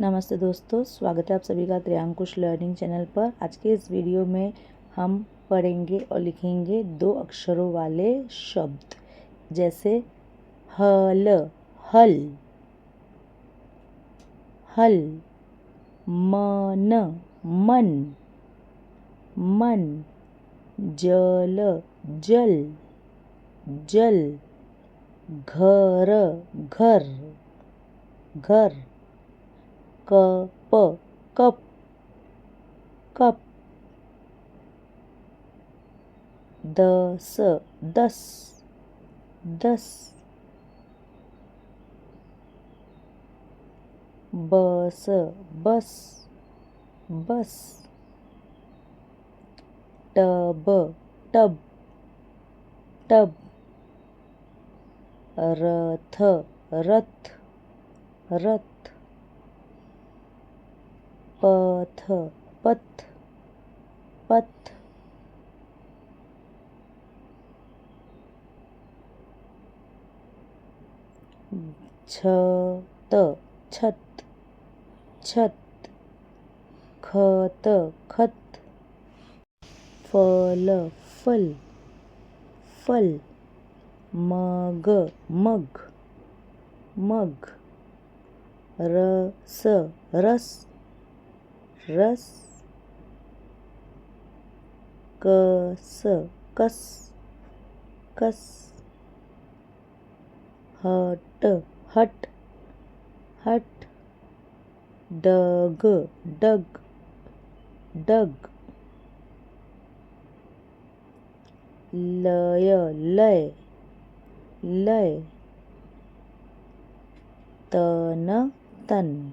नमस्ते दोस्तों, स्वागत है आप सभी का त्रियांकुश लर्निंग चैनल पर। आज के इस वीडियो में हम पढ़ेंगे और लिखेंगे 2 अक्षरों वाले शब्द, जैसे हल, हल, हल, मन, मन, मन, जल, जल, जल, घर, घर, घर, कप, कप, कप, दस, दस, दस, बस, बस, बस, टब, टब, टब, रथ, रथ, रथ, पथ, पथ, पथ, छत, छत, छत, खत, खत, फल, फल, फल, मग, मग, मग, रस, रस, रस, कस, कस, कस, हट, हट, हट, डग, डग, डग, लय, लय, लय, तन, तन।